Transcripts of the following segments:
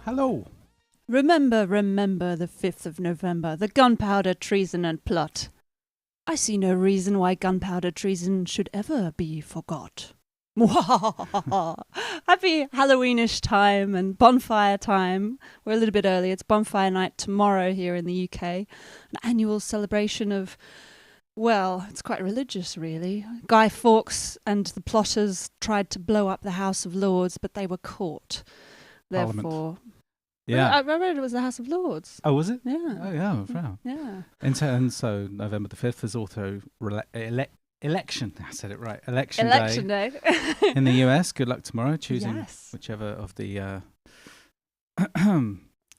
Hello. Remember, remember the 5th of November, the gunpowder treason and plot. I see no reason why gunpowder treason should ever be forgot. Happy Halloweenish time and bonfire time. We're a little bit early. It's bonfire night tomorrow here in the UK. An annual celebration of, well, it's quite religious really. Guy Fawkes and the plotters tried to blow up the House of Lords, but they were caught. Parliament. Therefore... Yeah. I read it was the House of Lords. Oh, was it? Yeah. Oh, yeah. Wow. Yeah. And so November the 5th is also election. I said it right. Election day. In the US. Good luck tomorrow choosing whichever of the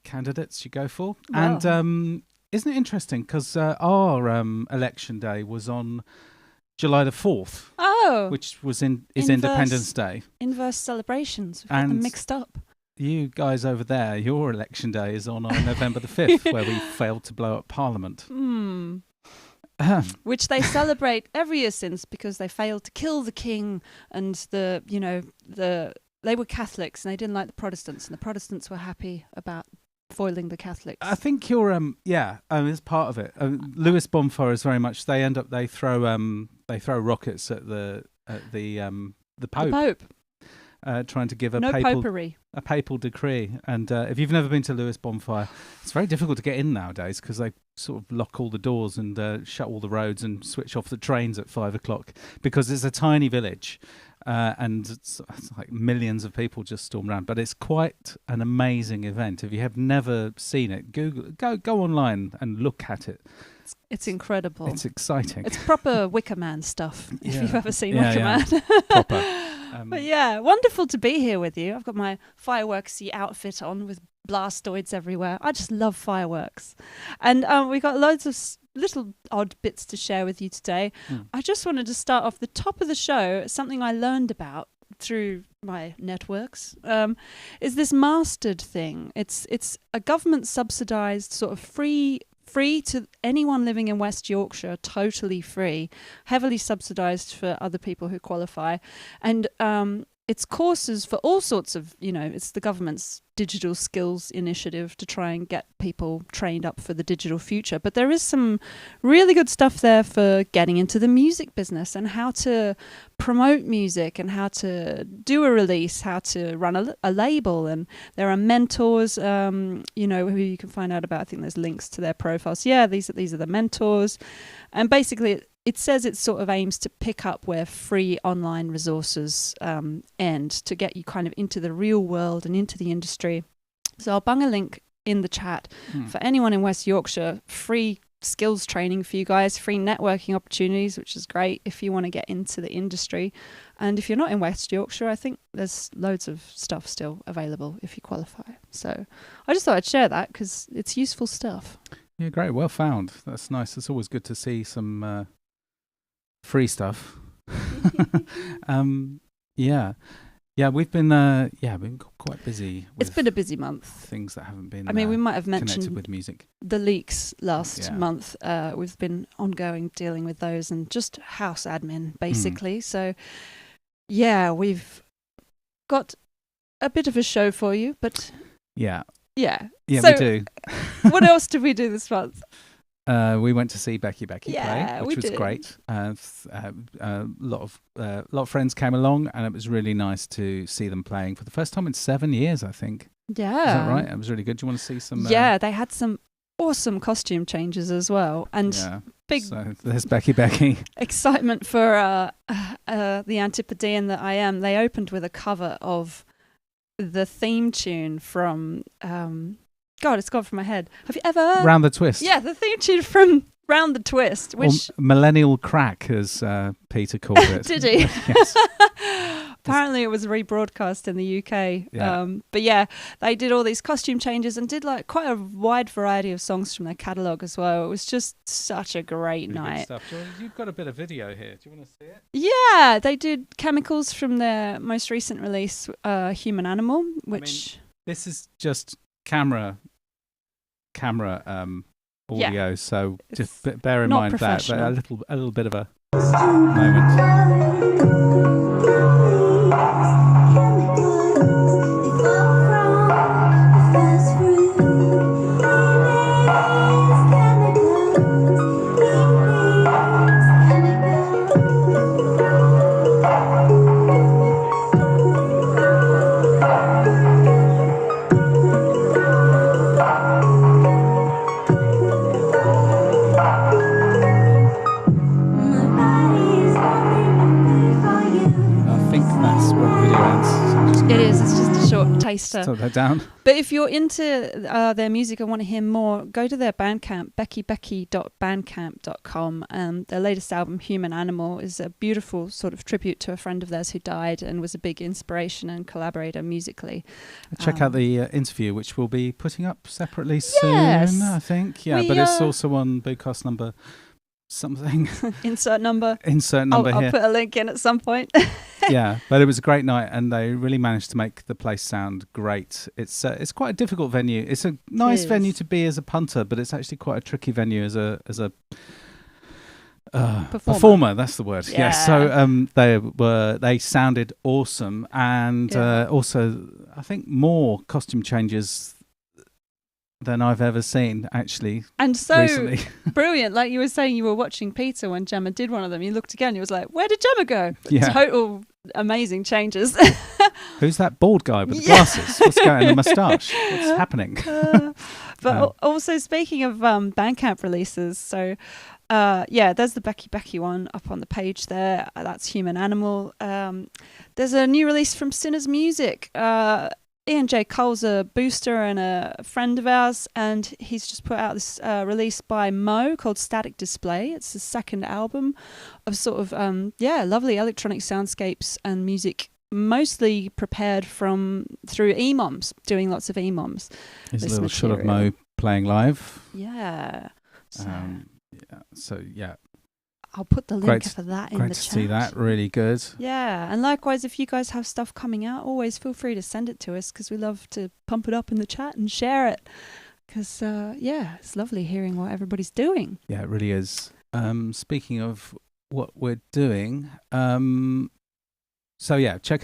candidates you go for. Wow. And isn't it interesting? Because our election day was on July the 4th. Oh. Which is Independence Day. Inverse celebrations. We've got them mixed up. You guys over there, your election day is on November the 5th, where we failed to blow up Parliament. Which they celebrate every year since, because they failed to kill the king, and they were Catholics and they didn't like the Protestants, and the Protestants were happy about foiling the Catholics. I think you're it's part of it. Lewis bonfire is very much they throw rockets at the Pope. The Pope. Trying to give a papal decree. And if you've never been to Lewis bonfire, it's very difficult to get in nowadays because they sort of lock all the doors and shut all the roads and switch off the trains at 5 o'clock because it's a tiny village and it's like millions of people just storm around. But it's quite an amazing event. If you have never seen it, go online and look at it. It's incredible. It's exciting. It's proper Wicker Man stuff, if you've ever seen Wicker Man. Proper. But yeah, wonderful to be here with you. I've got my fireworksy outfit on with blastoids everywhere. I just love fireworks. And we got loads of little odd bits to share with you today. I just wanted to start off the top of the show, something I learned about through my networks, is this mastered thing. It's a government subsidised sort of free to anyone living in West Yorkshire, totally free, heavily subsidised for other people who qualify. And it's courses for all sorts of, it's the government's digital skills initiative to try and get people trained up for the digital future. But there is some really good stuff there for getting into the music business and how to promote music and how to do a release, how to run a label. And there are mentors, who you can find out about. I think there's links to their profiles. Yeah, these are the mentors. And basically, it says it sort of aims to pick up where free online resources end, to get you kind of into the real world and into the industry. So I'll bung a link in the chat for anyone in West Yorkshire. Free skills training for you guys, free networking opportunities, which is great if you want to get into the industry. And if you're not in West Yorkshire, I think there's loads of stuff still available if you qualify. So I just thought I'd share that because it's useful stuff. Yeah, great. Well found. That's nice. It's always good to see some... free stuff. We've been quite busy. It's been a busy month. Things that haven't been. We might have mentioned with music. The leaks last month. We've been ongoing dealing with those and just house admin basically. So, we've got a bit of a show for you, but yeah, so, we do. What else did we do this month? We went to see Becky Becky play, which was great. A lot of friends came along, and it was really nice to see them playing for the first time in 7 years, I think. Yeah, is that right? It was really good. Do you want to see some? They had some awesome costume changes as well, and big. So there's Becky Becky. Excitement for the Antipodean that I am. They opened with a cover of the theme tune from. God, it's gone from my head. Have you ever... Round the Twist. Yeah, the theme tune from Round the Twist, which... Or Millennial Crack, as Peter called it. Did he? Yes. Apparently it was rebroadcast in the UK. But they did all these costume changes and did like quite a wide variety of songs from their catalogue as well. It was just such a great night. Good stuff. You've got a bit of video here. Do you want to see it? Yeah, they did Chemicals from their most recent release, Human Animal, which... this is just... camera audio, so just bear in mind that a little bit of a moment. where the video ends. It is. It's just a short taster. Put that down. But if you're into their music and want to hear more, go to their Bandcamp, beckybecky.bandcamp.com. Their latest album, Human Animal, is a beautiful sort of tribute to a friend of theirs who died and was a big inspiration and collaborator musically. Check out the interview, which we'll be putting up separately soon, I think. Yeah, but it's also on BOOcast number something. Insert number here. I'll put a link in at some point. Yeah, but it was a great night, and they really managed to make the place sound great. It's quite a difficult venue. It's a nice venue to be as a punter, but it's actually quite a tricky venue as a performer. That's the word. Yeah. So they sounded awesome, and also I think more costume changes than I've ever seen, actually. And so recently. Brilliant. Like you were saying, you were watching Peter when Gemma did one of them. You looked again, you was like, where did Gemma go? Yeah. Total amazing changes. Who's that bald guy with the glasses? What's going on? The moustache? What's happening? But also, speaking of Bandcamp releases, so there's the Becky Becky one up on the page there. That's Human Animal. There's a new release from Sinners Music. Ian J. Cole's a booster and a friend of ours, and he's just put out this release by Mo called Static Display. It's the second album of sort of, lovely electronic soundscapes and music, mostly prepared through EMOMs, doing lots of EMOMs. There's a little shot of Mo playing live. Yeah. So I'll put the link for that in the chat. Great to see that. Really good. Yeah, and likewise, if you guys have stuff coming out, always feel free to send it to us, because we love to pump it up in the chat and share it. Because, it's lovely hearing what everybody's doing. Yeah, it really is. Speaking of what we're doing, check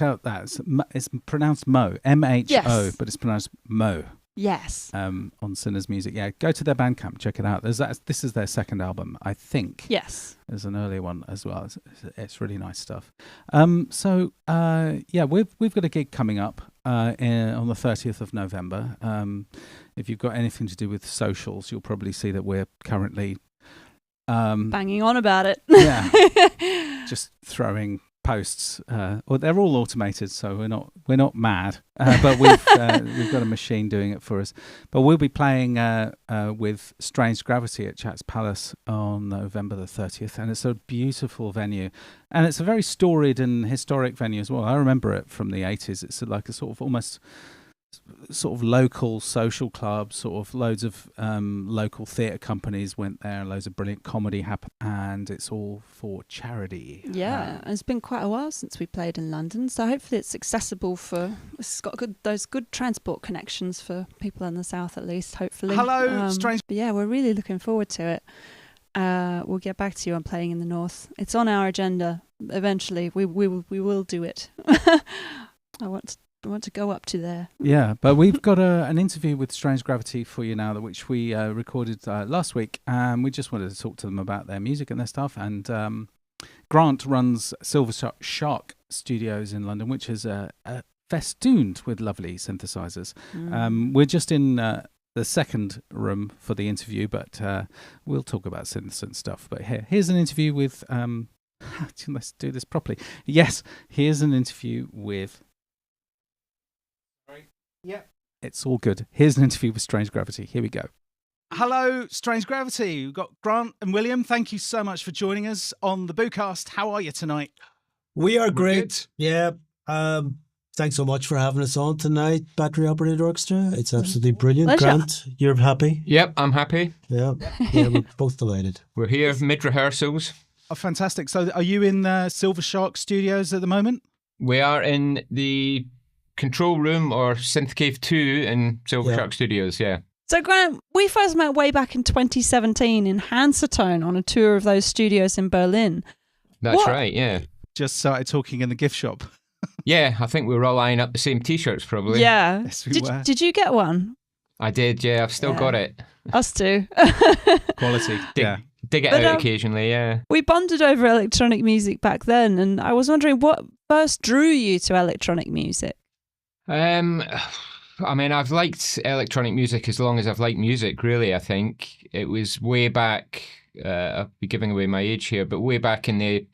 out that. It's pronounced Mo, M-H-O, but it's pronounced Mo. Yes. On Sinners Music. Yeah, go to their Bandcamp, check it out. This is their second album, I think. Yes. There's an earlier one as well. It's really nice stuff. We've got a gig coming up on the 30th of November. If you've got anything to do with socials, you'll probably see that we're currently banging on about it. Yeah. Just throwing posts, they're all automated, so we're not mad, but we've got a machine doing it for us. But we'll be playing with Strange Gravity at Chats Palace on November the 30th, and it's a beautiful venue, and it's a very storied and historic venue as well. I remember it from the 80s. It's like a sort of almost sort of local social club, sort of loads of local theatre companies went there, loads of brilliant comedy happened, and it's all for charity. Yeah, and it's been quite a while since we played in London, so hopefully it's accessible it's got those good transport connections for people in the south, at least, hopefully. Hello, Strange. But yeah, we're really looking forward to it. We'll get back to you on playing in the north. It's on our agenda eventually. We will do it. I want to go up to there. Yeah, but we've got an interview with Strange Gravity for you now, which we recorded last week, and we just wanted to talk to them about their music and their stuff. And Grant runs Silver Shark Studios in London, which is festooned with lovely synthesizers. We're just in the second room for the interview, but we'll talk about synths and stuff. But here's an interview with... let's do this properly. Yes, here's an interview with... Yeah, it's all good. Here's an interview with Strange Gravity. Here we go. Hello, Strange Gravity. We've got Grant and William. Thank you so much for joining us on the BOOcast. How are you tonight? We are great. Yeah. Thanks so much for having us on tonight, Battery Operated Orchestra. It's absolutely brilliant. Pleasure. Grant, you're happy? Yep, I'm happy. Yeah, we're both delighted. We're here mid-rehearsals. Oh, fantastic. So are you in Silver Shark Studios at the moment? We are in the Control Room, or Synth Cave 2 in Silver Shark Studios, yeah. So Grant, we first met way back in 2017 in Hansatone on a tour of those studios in Berlin. That's right, yeah. Just started talking in the gift shop. Yeah, I think we were all eyeing up the same T-shirts probably. Yeah. Yes, we were. Did you get one? I did, yeah. I've still got it. Us too. Quality. Dig it out occasionally, yeah. We bonded over electronic music back then, and I was wondering what first drew you to electronic music? I mean, I've liked electronic music as long as I've liked music, really, I think. It was way back, I'll be giving away my age here, but way back in the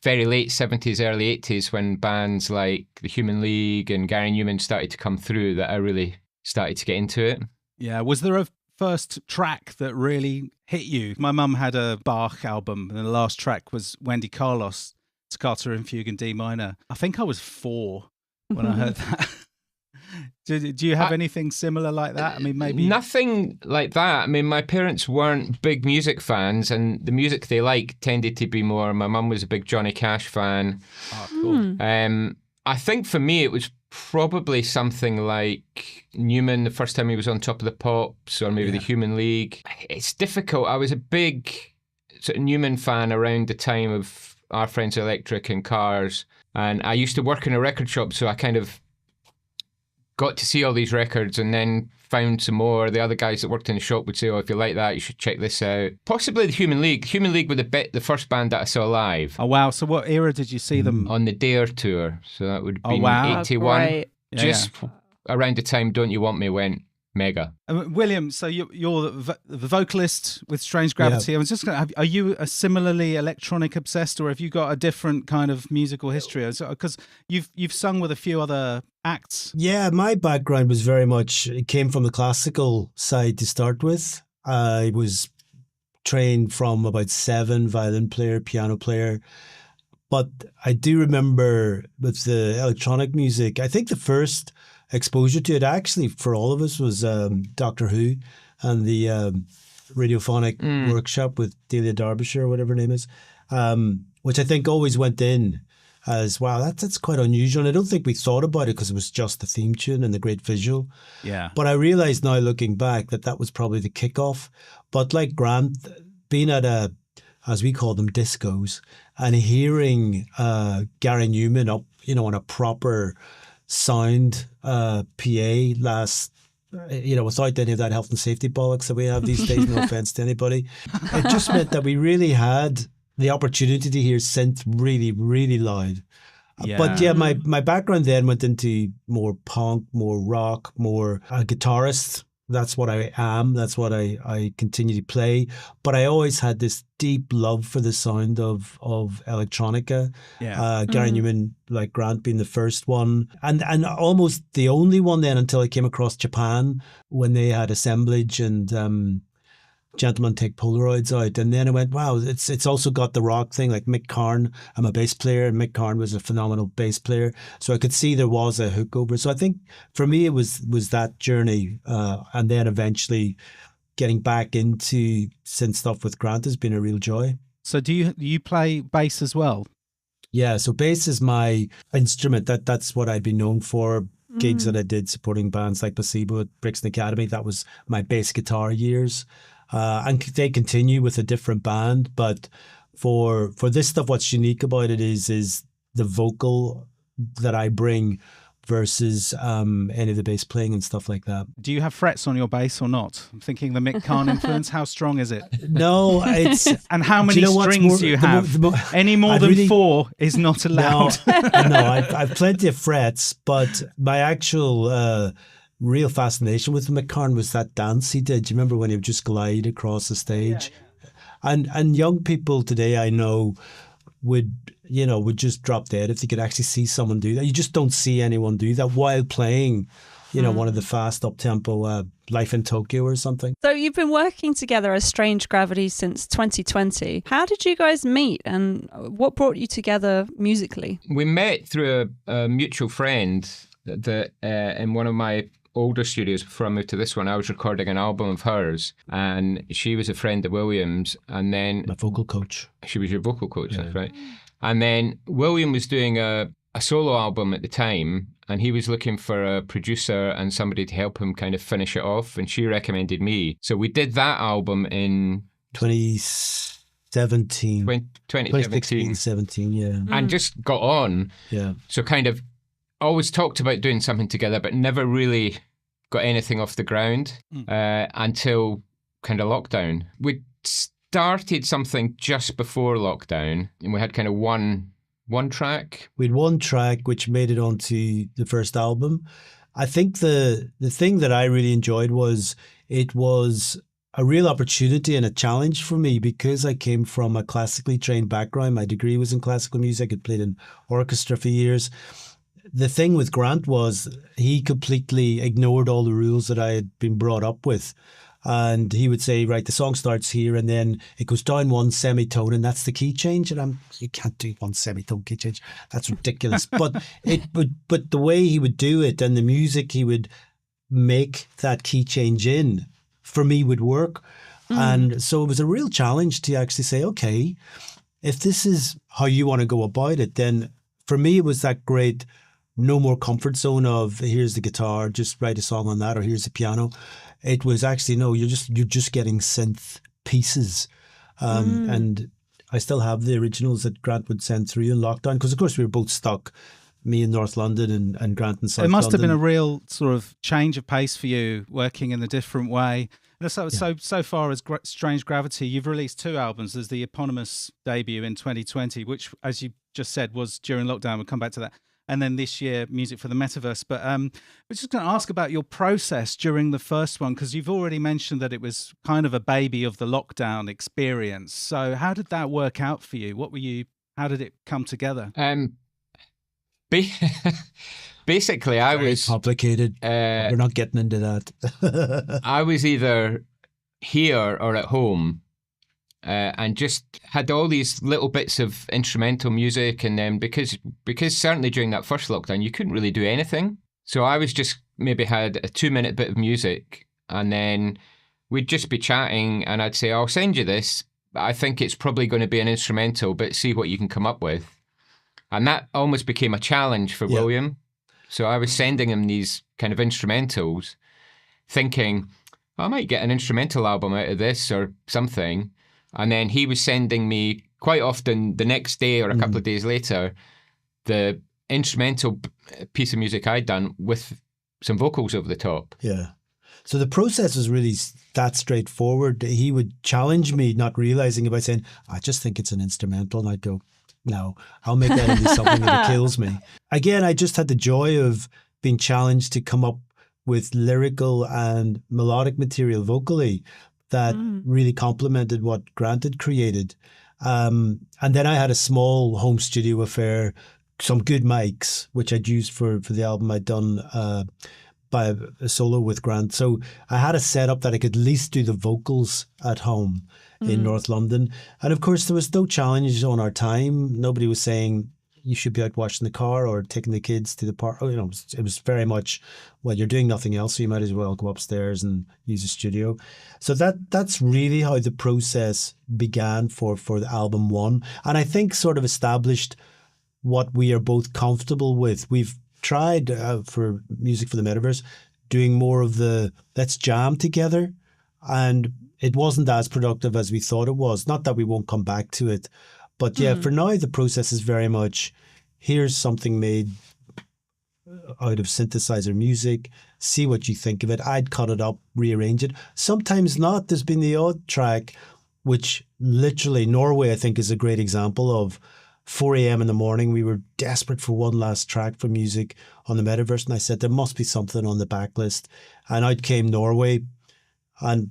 very late 70s, early 80s, when bands like the Human League and Gary Newman started to come through, that I really started to get into it. Yeah. Was there a first track that really hit you? My mum had a Bach album, and the last track was Wendy Carlos, Toccata and Fugue in D minor. I think I was 4 when I heard that. Do you have anything similar like that? I mean, maybe nothing like that. I mean, my parents weren't big music fans, and the music they liked tended to be more. My mum was a big Johnny Cash fan. Oh, cool. I think for me, it was probably something like Newman the first time he was on Top of the Pops, or maybe the Human League. It's difficult. I was a big sort of Newman fan around the time of Our Friends Electric and Cars, and I used to work in a record shop, so I kind of got to see all these records and then found some more. The other guys that worked in the shop would say, oh, if you like that, you should check this out. Possibly the Human League. Human League were the first band that I saw live. Oh, wow. So what era did you see them? On the Dare tour. So that would be 81. Oh, just around the time Don't You Want Me went mega. William, so you're the vocalist with Strange Gravity. I was just going to are you a similarly electronic obsessed, or have you got a different kind of musical history? Because you've sung with a few other acts. Yeah, my background was very much, it came from the classical side to start with. I was trained from about 7, violin player, piano player. But I do remember with the electronic music, I think the first exposure to it actually for all of us was Doctor Who and the radiophonic workshop with Delia Derbyshire, or whatever her name is, which I think always went in as, wow, that's quite unusual. And I don't think we thought about it because it was just the theme tune and the great visual. Yeah. But I realised now looking back that was probably the kickoff. But like Grant, being at as we call them, discos, and hearing Gary Newman up, on a proper sound PA without any of that health and safety bollocks that we have these days, no offense to anybody. It just meant that we really had the opportunity to hear synth really, really loud. Yeah. But yeah, my background then went into more punk, more rock, more guitarist. That's what I am. That's what I continue to play. But I always had this deep love for the sound of electronica. Yeah. Gary Newman, like Grant, being the first one. And almost the only one then until I came across Japan when they had assemblage and Gentlemen Take Polaroids out. And then I went, wow, it's also got the rock thing, like Mick Karn. I'm a bass player, and Mick Karn was a phenomenal bass player. So I could see there was a hook over. So I think for me it was that journey. And then eventually getting back into synth stuff with Grant has been a real joy. So do you play bass as well? Yeah, so bass is my instrument. That's what I'd been known for. Gigs that I did supporting bands like Placebo at Brixton Academy. That was my bass guitar years. And they continue with a different band, but for this stuff, what's unique about it is the vocal that I bring versus any of the bass playing and stuff like that. Do you have frets on your bass or not? I'm thinking the Mick Karn influence. How strong is it? No, it's and how many strings do you have? Any more than 4 is not allowed. No, I've plenty of frets, but my actual real fascination with Mick Karn was that dance he did. Do you remember when he would just glide across the stage? Yeah. And young people today I know would just drop dead if they could actually see someone do that. You just don't see anyone do that while playing, one of the fast up-tempo Life in Tokyo or something. So you've been working together as Strange Gravity since 2020. How did you guys meet and what brought you together musically? We met through a mutual friend that in one of my older studios before I moved to this one, I was recording an album of hers, and she was a friend of William's, and then my vocal coach. She was your vocal coach, that's right. And then William was doing a solo album at the time, and he was looking for a producer and somebody to help him kind of finish it off, and she recommended me. So we did that album in 2017. 2017, 17, yeah. And just got on. Yeah. So kind of always talked about doing something together, but never really got anything off the ground until kind of lockdown. We started something just before lockdown, and we had kind of one track. We had one track which made it onto the first album. I think the thing that I really enjoyed was it was a real opportunity and a challenge for me because I came from a classically trained background. My degree was in classical music. I played in orchestra for years. The thing with Grant was he completely ignored all the rules that I had been brought up with. And he would say, right, the song starts here and then it goes down one semitone and that's the key change. And you can't do one semitone key change. That's ridiculous. But the way he would do it and the music he would make that key change in, for me, would work. And so it was a real challenge to actually say, okay, if this is how you want to go about it, then for me, it was that great no more comfort zone of here's the guitar, just write a song on that, or here's the piano. It was actually, no, you're just getting synth pieces. And I still have the originals that Grant would send through in lockdown, because of course we were both stuck, me in North London and Grant in South London. It must have been a real sort of change of pace for you, working in a different way. And so far as Strange Gravity, you've released 2 albums. There's the eponymous debut in 2020, which, as you just said, was during lockdown. We'll come back to that. And then this year, Music for the Metaverse. But we're just going to ask about your process during the first one, because you've already mentioned that it was kind of a baby of the lockdown experience. So how did that work out for you? How did it come together? Basically, I was complicated. We're not getting into that. I was either here or at home, and just had all these little bits of instrumental music. And then because certainly during that first lockdown, you couldn't really do anything. So I was just maybe had a 2-minute bit of music, and then we'd just be chatting, and I'd say, I'll send you this. I think it's probably going to be an instrumental, but see what you can come up with. And that almost became a challenge for William. So I was sending him these kind of instrumentals, thinking, I might get an instrumental album out of this or something. And then he was sending me quite often the next day or a couple of days later, the instrumental piece of music I'd done with some vocals over the top. Yeah. So the process was really that straightforward. He would challenge me, not realizing it, by saying, I just think it's an instrumental. And I'd go, no, I'll make that into something that kills me. Again, I just had the joy of being challenged to come up with lyrical and melodic material vocally that really complemented what Grant had created. And then I had a small home studio affair, some good mics, which I'd used for the album I'd done by a solo with Grant. So I had a setup that I could at least do the vocals at home in North London. And of course, there was no challenges on our time. Nobody was saying you should be out washing the car or taking the kids to the park. You know, it was very much, well, you're doing nothing else, so you might as well go upstairs and use a studio. So that's really how the process began for the album 1. And I think sort of established what we are both comfortable with. We've tried for Music for the Metaverse doing more of the let's jam together, and it wasn't as productive as we thought it was. Not that we won't come back to it, but yeah, for now the process is very much, here's something made out of synthesizer music, see what you think of it. I'd cut it up, rearrange it. Sometimes not. There's been the odd track, which literally Norway I think is a great example of. 4 a.m. in the morning, we were desperate for one last track for Music on the Metaverse, and I said there must be something on the backlist, and out came Norway, and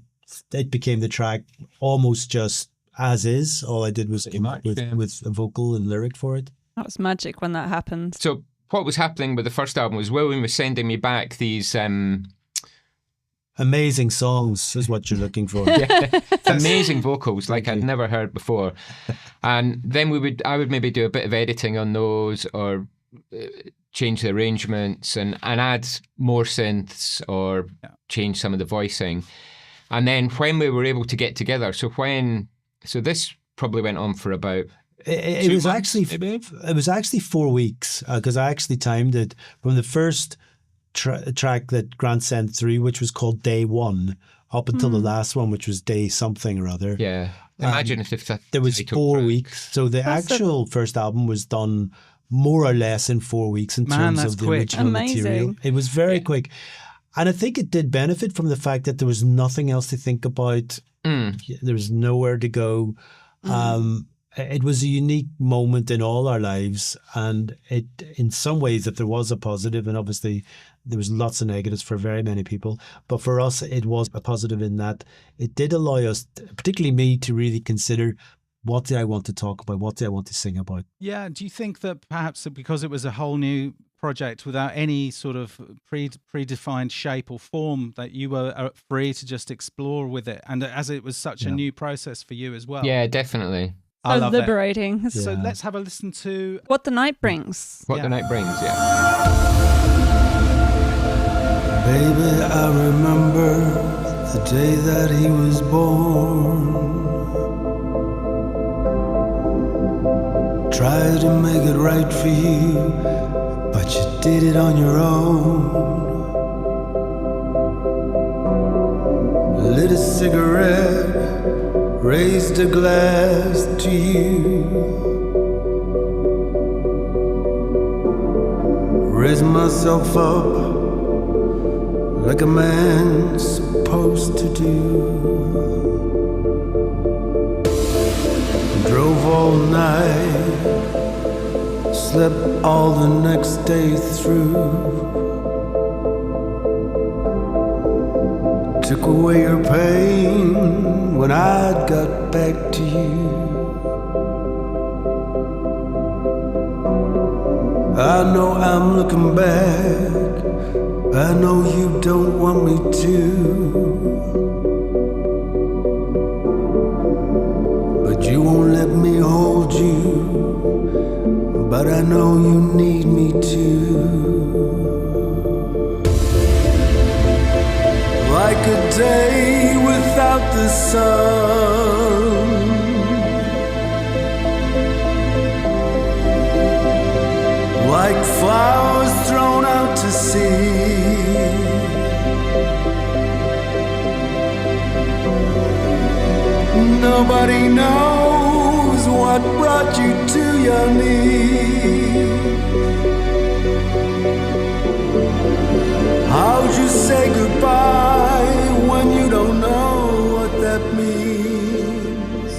it became the track almost just as is. All I did was come up with a vocal and lyric for it. That was magic when that happened. So what was happening with the first album was William was sending me back these amazing songs is what you're looking for. Yeah, amazing vocals like I'd never heard before. And then I would maybe do a bit of editing on those, or change the arrangements and add more synths, or change some of the voicing. And then when we were able to get together, so this probably went on for about it was actually 4 weeks, because I actually timed it from the first track that Grant sent through, which was called Day 1, up until the last one, which was Day something or other. Yeah. Imagine if that there was 4 weeks. So the actual first album was done more or less in 4 weeks in terms of the original material. It was very quick. And I think it did benefit from the fact that there was nothing else to think about. There was nowhere to go. it was a unique moment in all our lives. And it, in some ways, if there was a positive, and obviously there was lots of negatives for very many people, but for us, it was a positive in that it did allow us, particularly me, to really consider, what do I want to talk about? What do I want to sing about? Yeah. Do you think that perhaps because it was a whole new project without any sort of predefined shape or form, that you were free to just explore with it, and as it was such a new process for you as well? Yeah, definitely. I love liberating. That. So let's have a listen to What the Night Brings. What the Night Brings, yeah. Baby, I remember the day that he was born. Tried to make it right for you, but you did it on your own. Lit a cigarette, raised a glass to you. Raised myself up like a man's supposed to do. Drove all night, slept all the next day through. Took away your pain when I got back to you. I know I'm looking back, I know you don't want me to, but you won't let me hold you, but I know you need me to. Like a day without the sun, like flowers thrown out to sea. Nobody knows what brought you to your knees. How'd you say goodbye when you don't know what that means?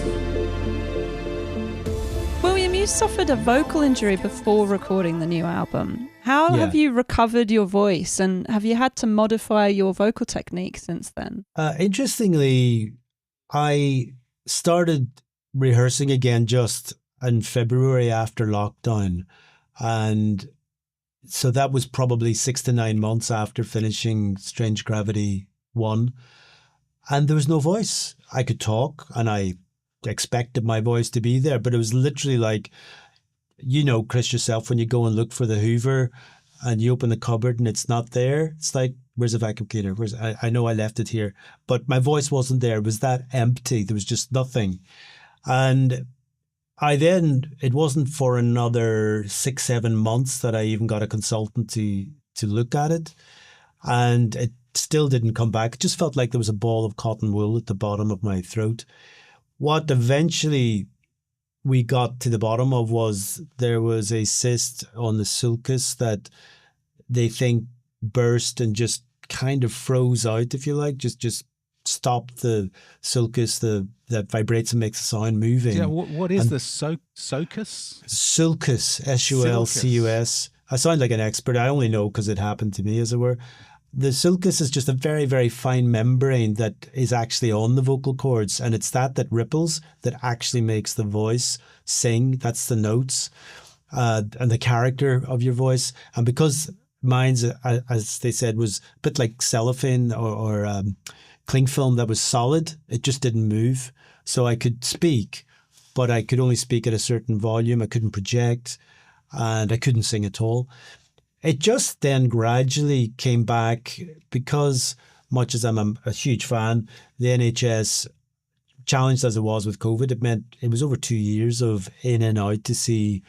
William, you suffered a vocal injury before recording the new album. How have you recovered your voice, and have you had to modify your vocal technique since then? Interestingly, I started rehearsing again just in February after lockdown, and so that was probably 6 to 9 months after finishing Strange Gravity 1. And there was no voice. I could talk and I expected my voice to be there, but it was literally like, you know, Chris, yourself, when you go and look for the Hoover and you open the cupboard and it's not there. It's like, where's the vacuum cleaner? I know I left it here, but my voice wasn't there. It was that empty. There was just nothing. And it wasn't for another 6-7 months that I even got a consultant to look at it. And it still didn't come back. It just felt like there was a ball of cotton wool at the bottom of my throat. What eventually we got to the bottom of was there was a cyst on the sulcus that they think burst and just kind of froze out, if you like, just stopped the sulcus that vibrates and makes the sound moving. Yeah, what is the sulcus? Sulcus, S-U-L-C-U-S. I sound like an expert. I only know because it happened to me, as it were. The sulcus is just a very, very fine membrane that is actually on the vocal cords, and it's that ripples that actually makes the voice sing. That's the notes and the character of your voice. And because mine's, as they said, was a bit like cellophane or cling film that was solid, it just didn't move. So I could speak, but I could only speak at a certain volume. I couldn't project, and I couldn't sing at all. It just then gradually came back because, much as I'm a huge fan, the NHS, challenged as it was with COVID, it meant it was over 2 years of in and out to see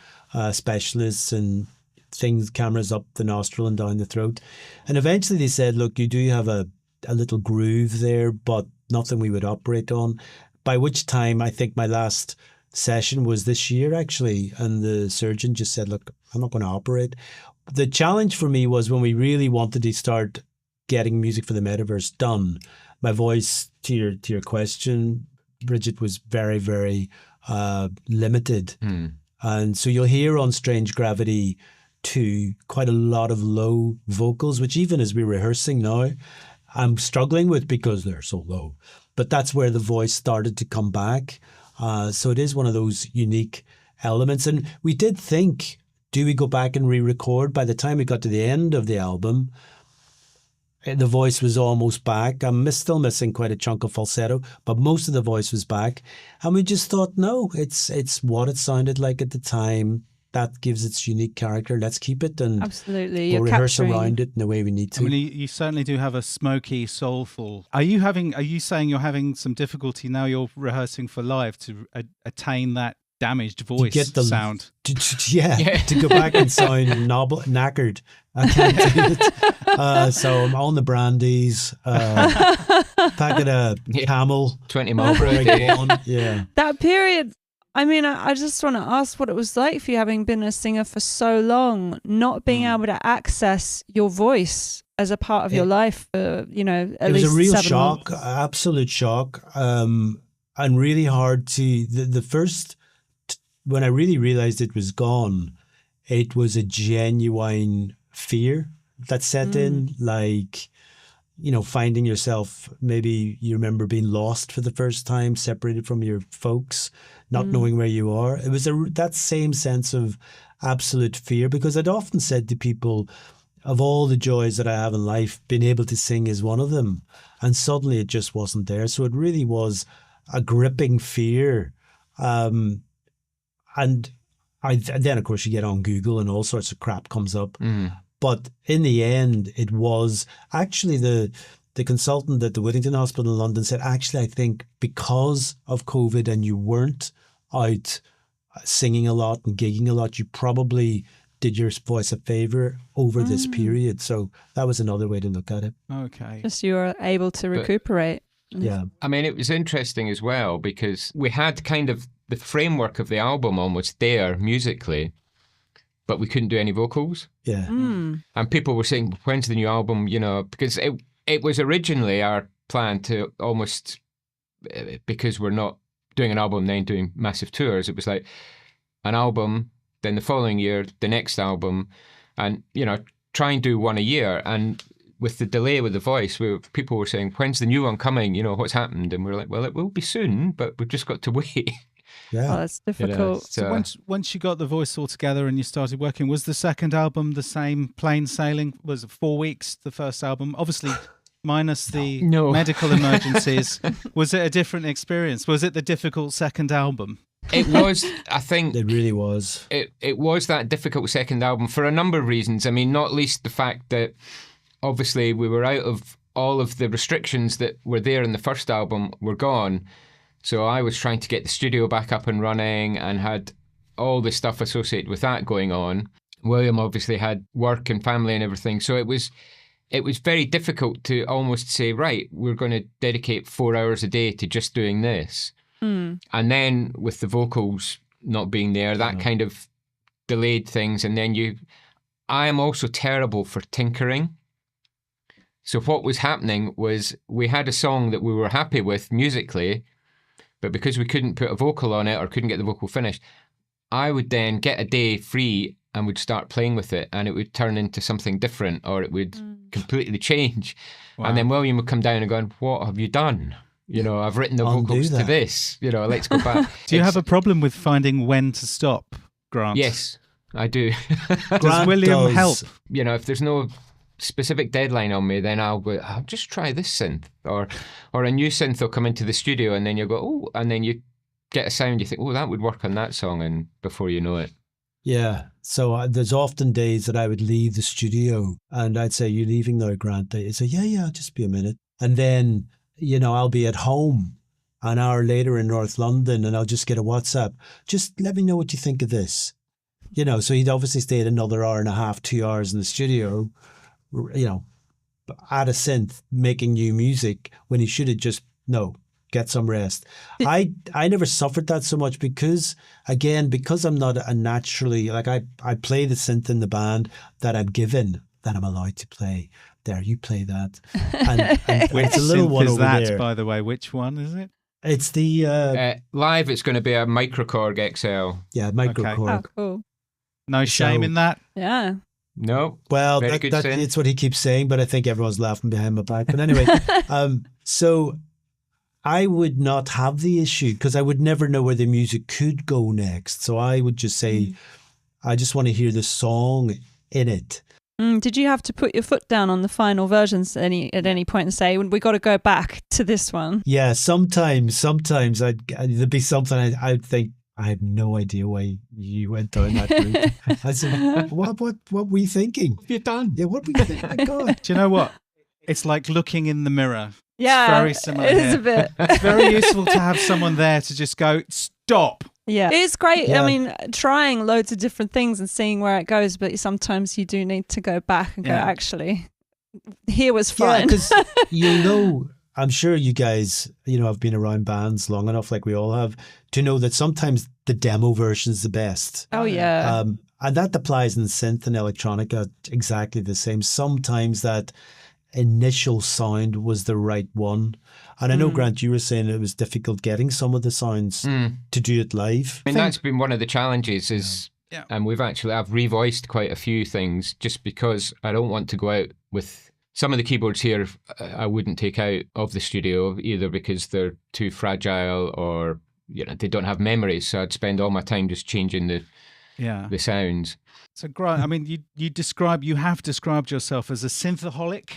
specialists and things, cameras up the nostril and down the throat. And eventually they said, look, you do have a little groove there, but nothing we would operate on. By which time, I think my last session was this year, actually. And the surgeon just said, look, I'm not going to operate. The challenge for me was when we really wanted to start getting music for the metaverse done. My voice, to your question, Bridget, was very, very limited. And so you'll hear on Strange Gravity 2 quite a lot of low vocals, which even as we're rehearsing now, I'm struggling with because they're so low. But that's where the voice started to come back. So it is one of those unique elements. And we did think, do we go back and re-record? By the time we got to the end of the album, the voice was almost back. I'm still missing quite a chunk of falsetto, but most of the voice was back. And we just thought, no, it's what it sounded like at the time. That gives its unique character. Let's keep it, and absolutely, we'll rehearse around it in the way we need to. I mean, you certainly do have a smoky, soulful. Are you saying you're having some difficulty now? You're rehearsing for live to attain that damaged voice sound. To go back and sound knackered. I can't do it. So I'm on the brandies, packing a Camel, 20 Marlboro a day. Yeah, that period. I mean, I just want to ask what it was like for you, having been a singer for so long, not being able to access your voice as a part of your life for, at least 7 months. It was a real shock, absolute shock, and really hard to, the first, when I really realized it was gone, it was a genuine fear that set in, like, finding yourself, maybe you remember being lost for the first time, separated from your folks, not knowing where you are. It was that same sense of absolute fear, because I'd often said to people, of all the joys that I have in life, being able to sing is one of them. And suddenly it just wasn't there. So it really was a gripping fear. And then, of course, you get on Google and all sorts of crap comes up. But in the end, it was actually the consultant at the Whittington Hospital in London said, actually, I think because of COVID and you weren't out singing a lot and gigging a lot, you probably did your voice a favour over this period. So that was another way to look at it. Okay. Just you were able to recuperate. Yeah. I mean, it was interesting as well because we had kind of the framework of the album almost there musically, but we couldn't do any vocals. Yeah. And people were saying, when's the new album? Because it was originally our plan to almost, because we're not doing an album and then doing massive tours, it was like an album, then the following year, the next album, and, try and do one a year. And with the delay with the voice, people were saying, when's the new one coming? What's happened? And we were like, well, it will be soon, but we've just got to wait. Yeah. Oh, that's difficult. So once you got the voice all together and you started working, was the second album the same plain sailing? Was it 4 weeks, the first album? Obviously, minus the medical emergencies. Was it a different experience? Was it the difficult second album? It was, I think. It really was. It was that difficult second album for a number of reasons. I mean, not least the fact that obviously we were out of all of the restrictions that were there in the first album were gone. So I was trying to get the studio back up and running and had all the stuff associated with that going on. William obviously had work and family and everything. So it was very difficult to almost say, right, we're going to dedicate 4 hours a day to just doing this. And then with the vocals not being there, that kind of delayed things. And then I am also terrible for tinkering. So what was happening was we had a song that we were happy with musically, but because we couldn't put a vocal on it or couldn't get the vocal finished, I would then get a day free and would start playing with it, and it would turn into something different, or it would completely change. Wow. And then William would come down and go, what have you done? I've written the vocals to this. Let's go back. Do you have a problem with finding when to stop, Grant? Yes, I do. Does William help? If there's no specific deadline on me, then I'll just try this synth, or a new synth will come into the studio, and then you'll go, oh, and then you get a sound, you think, oh, that would work on that song, and before you know it. Yeah. So there's often days that I would leave the studio and I'd say, you leaving now, Grant? They'd say, yeah, I'll just be a minute. And then, I'll be at home an hour later in North London and I'll just get a WhatsApp. Just let me know what you think of this. So he'd obviously stayed another hour and a half, 2 hours in the studio, at a synth making new music when he should have just, get some rest. I never suffered that so much because I'm not a naturally, like I play the synth in the band that I'm given, that I'm allowed to play. There, you play that. And which it's a little synth one is over that, there. by the way? Which one is it? It's the live. It's going to be a Microkorg XL. Yeah, Microkorg. Oh, cool. No shame in that. Yeah. No. Well, it's what he keeps saying, but I think everyone's laughing behind my back. But anyway, so I would not have the issue because I would never know where the music could go next. So I would just say, I just want to hear the song in it. Did you have to put your foot down on the final versions at any point and say, we got to go back to this one? Yeah, sometimes there'd be something I'd think, I have no idea why you went down that route. I said, what were you thinking? What have you done? Yeah, what were you thinking? Oh my God. Do you know what? It's like looking in the mirror. Yeah, it's very similar. It is a bit. It's very useful to have someone there to just go, stop. Yeah, it's great. Yeah. I mean, trying loads of different things and seeing where it goes, but sometimes you do need to go back and go, actually, here was fun. Yeah, because you know, I'm sure you guys, have been around bands long enough, like we all have, to know that sometimes the demo version is the best. Oh, yeah. And that applies in synth and electronica exactly the same. Sometimes that initial sound was the right one. And I know, Grant, you were saying it was difficult getting some of the sounds to do it live. I mean, that's been one of the challenges is, and I've revoiced quite a few things just because I don't want to go out with some of the keyboards here. I wouldn't take out of the studio either because they're too fragile or, they don't have memories. So I'd spend all my time just changing the sounds. So, Grant, I mean, you have described yourself as a synthaholic.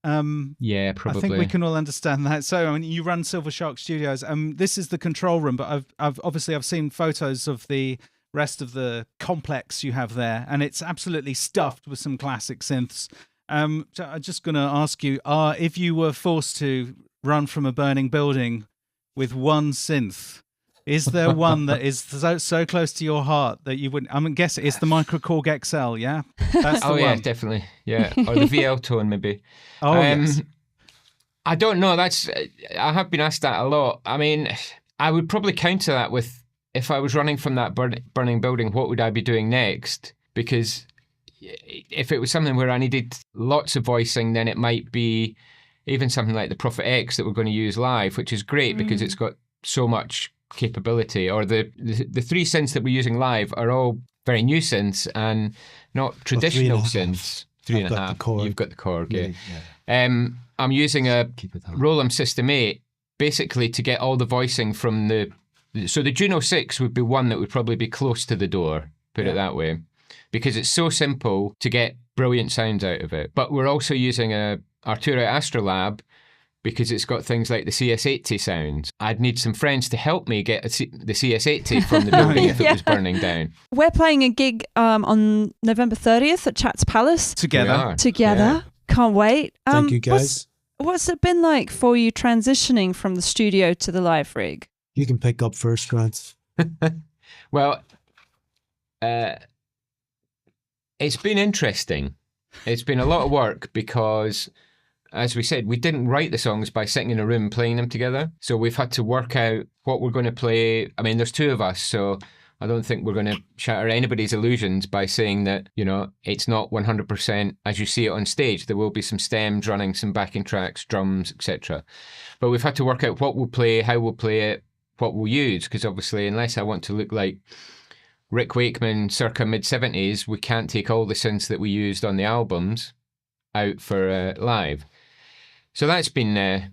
Yeah, probably. I think we can all understand that. So, I mean, you run Silver Shark Studios. This is the control room, but I've seen photos of the rest of the complex you have there, and it's absolutely stuffed with some classic synths. So I'm just going to ask you, if you were forced to run from a burning building with one synth, is there one that is so close to your heart that you wouldn't? I'm guessing it's the Microkorg XL, yeah? That's the one. Yeah, definitely. Yeah, or the VL tone maybe. Yes. I don't know. I have been asked that a lot. I mean, I would probably counter that with, if I was running from that burning building, what would I be doing next? Because if it was something where I needed lots of voicing, then it might be even something like the Prophet X that we're going to use live, which is great because it's got so much capability. Or the three synths that we're using live are all very new synths and not traditional synths. 3.5. You've got the Korg, yeah. I'm using a Roland System 8 basically to get all the voicing from so the Juno 6 would be one that would probably be close to the door, put it that way, because it's so simple to get brilliant sounds out of it. But we're also using a Arturia Astrolab because it's got things like the CS80 sounds. I'd need some friends to help me get the CS80 from the building if it was burning down. We're playing a gig on November 30th at Chats Palace. Together. Yeah. Can't wait. Thank you, guys. What's it been like for you transitioning from the studio to the live rig? You can pick up first, Grant. Well, it's been interesting. It's been a lot of work because, as we said, we didn't write the songs by sitting in a room playing them together. So we've had to work out what we're going to play. I mean, there's two of us, so I don't think we're going to shatter anybody's illusions by saying that, it's not 100% as you see it on stage. There will be some stems running, some backing tracks, drums, etc. But we've had to work out what we'll play, how we'll play it, what we'll use, because obviously, unless I want to look like Rick Wakeman circa mid-70s, we can't take all the synths that we used on the albums out for live. So that's been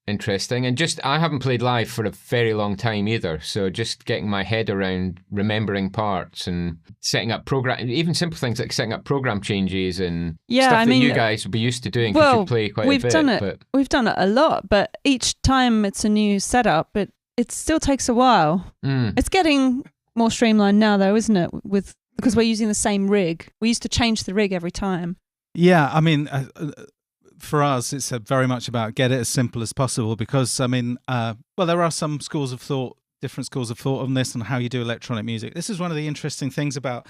interesting. And I haven't played live for a very long time either. So just getting my head around remembering parts and setting up even simple things like setting up program changes and stuff that you guys would be used to doing because you play quite a bit. We've done it a lot, but each time it's a new setup, it still takes a while. It's getting more streamlined now though, isn't it? Because we're using the same rig. We used to change the rig every time. Yeah, I mean, for us, it's very much about get it as simple as possible because, I mean, there are some schools of thought, different schools of thought on this and how you do electronic music. This is one of the interesting things about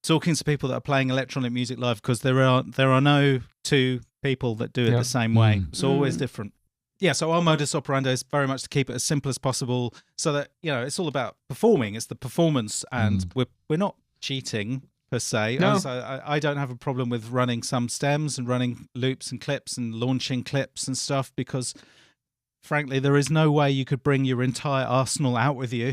talking to people that are playing electronic music live because there are no two people that do it the same way. It's always different. Yeah, so our modus operandi is very much to keep it as simple as possible so that, it's all about performing. It's the performance and we're not cheating per se. No. I don't have a problem with running some stems and running loops and clips and launching clips and stuff because frankly, there is no way you could bring your entire arsenal out with you.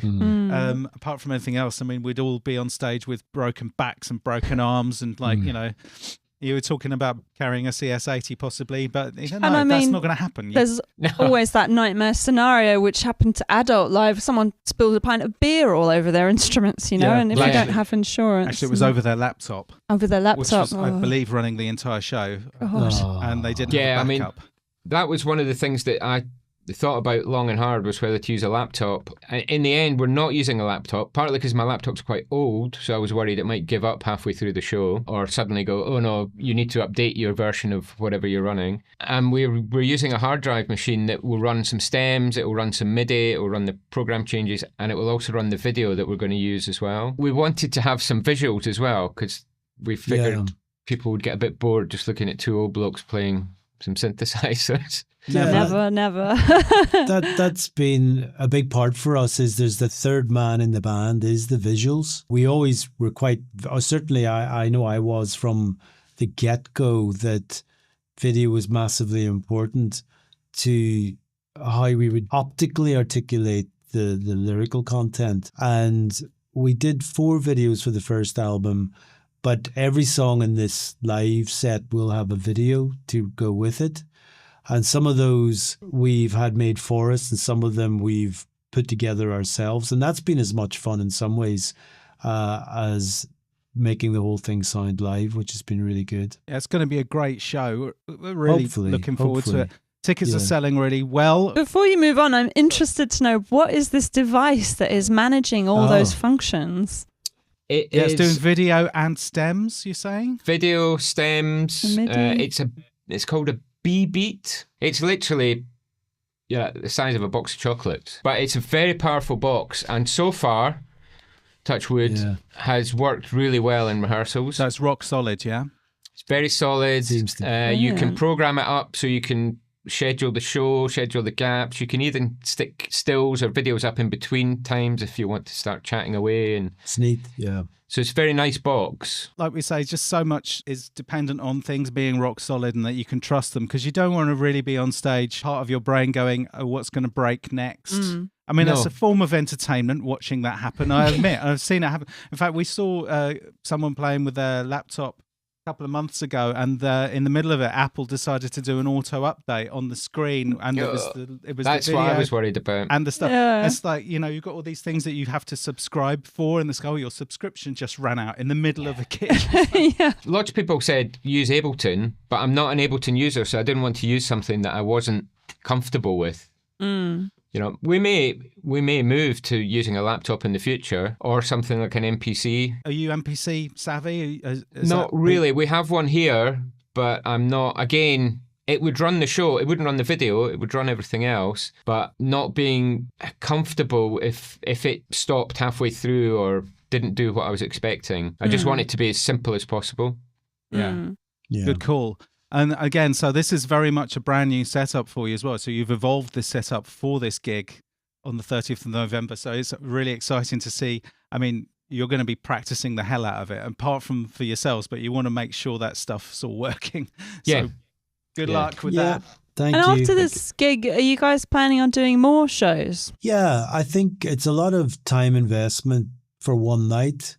Apart from anything else, I mean, we'd all be on stage with broken backs and broken arms, and you were talking about carrying a CS80 possibly, but that's not going to happen. There's always that nightmare scenario which happened to Adult Live. Someone spilled a pint of beer all over their instruments, and if you don't have insurance. Actually, it was over their laptop. Over their laptop. Which was, I believe, running the entire show. And they didn't have a backup. That was one of the things that I thought about long and hard, was whether to use a laptop. In the end, we're not using a laptop, partly because my laptop's quite old, so I was worried it might give up halfway through the show or suddenly go, oh no, you need to update your version of whatever you're running. And we're using a hard drive machine that will run some stems, it will run some MIDI, it will run the program changes, and it will also run the video that we're going to use as well. We wanted to have some visuals as well, because we figured people would get a bit bored just looking at two old blokes playing some synthesizers. Never. That's been a big part for us. Is there's the third man in the band is the visuals. We always were quite, certainly I know I was from the get-go, that video was massively important to how we would optically articulate the lyrical content. And we did 4 videos for the first album, but every song in this live set will have a video to go with it. And some of those we've had made for us, and some of them we've put together ourselves. And that's been as much fun in some ways as making the whole thing sound live, which has been really good. Yeah, it's going to be a great show. We're really looking forward to it. Tickets are selling really well. Before you move on, I'm interested to know, what is this device that is managing all those functions? It's doing video and stems, you're saying? Video, stems. It's called a B-Beat. It's literally the size of a box of chocolates. But it's a very powerful box, and so far, touch wood, has worked really well in rehearsals. So it's rock solid, yeah? It's very solid. You can program it up so you can schedule the show, schedule the gaps. You can even stick stills or videos up in between times if you want to start chatting away. And it's neat, yeah. So it's a very nice box. Like we say, just so much is dependent on things being rock solid and that you can trust them, because you don't want to really be on stage, part of your brain going, oh, what's going to break next? I mean, that's a form of entertainment, watching that happen. I admit, I've seen it happen. In fact, we saw someone playing with their laptop a couple of months ago, and in the middle of it, Apple decided to do an auto update on the screen, and it was that's the video, what I was worried about, and the stuff. It's like, you've got all these things that you have to subscribe for, and it's your subscription just ran out in the middle of a gig. Lots of people said use Ableton, but I'm not an Ableton user, so I didn't want to use something that I wasn't comfortable with. We may move to using a laptop in the future, or something like an MPC. Are you MPC savvy? Not really. We have one here, but I'm not. Again, it would run the show. It wouldn't run the video. It would run everything else. But not being comfortable if it stopped halfway through or didn't do what I was expecting. I just want it to be as simple as possible. Yeah. Good call. And again, so this is very much a brand new setup for you as well. So you've evolved this setup for this gig on the 30th of November. So it's really exciting to see. I mean, you're going to be practicing the hell out of it, apart from for yourselves, but you want to make sure that stuff's all working. Yeah. So good luck with that. Thank you. And after this gig, are you guys planning on doing more shows? Yeah, I think it's a lot of time investment for one night.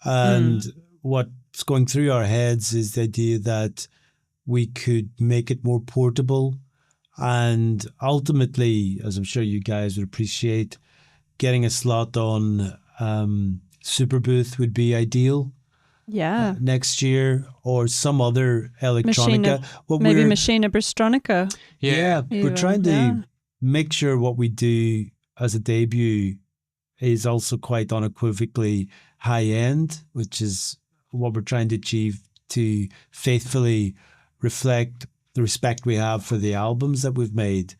And what's going through our heads is the idea that we could make it more portable, and ultimately, as I'm sure you guys would appreciate, getting a slot on Superbooth would be ideal. Yeah. Next year, or some other electronica. Machina Bristronica. Yeah, we're trying to make sure what we do as a debut is also quite unequivocally high end, which is what we're trying to achieve, to faithfully reflect the respect we have for the albums that we've made.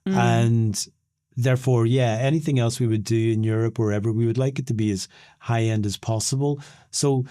And therefore, anything else we would do in Europe or wherever, we would like it to be as high end as possible. So,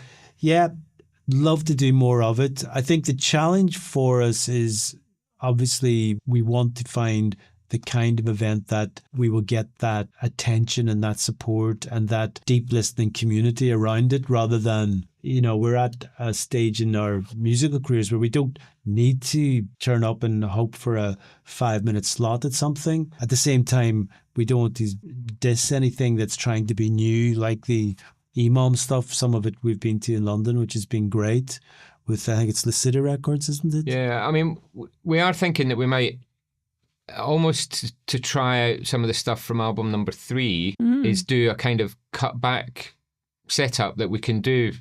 love to do more of it. I think the challenge for us is, obviously, we want to find the kind of event that we will get that attention and that support and that deep listening community around it, rather than, we're at a stage in our musical careers where we don't need to turn up and hope for a 5-minute slot at something. At the same time, we don't want to diss anything that's trying to be new, like the EMOM stuff. Some of it we've been to in London, which has been great with, I think it's Lucida Records, isn't it? Yeah, I mean, we are thinking that we might almost to try out some of the stuff from album number 3 is do a kind of cut back setup that we can do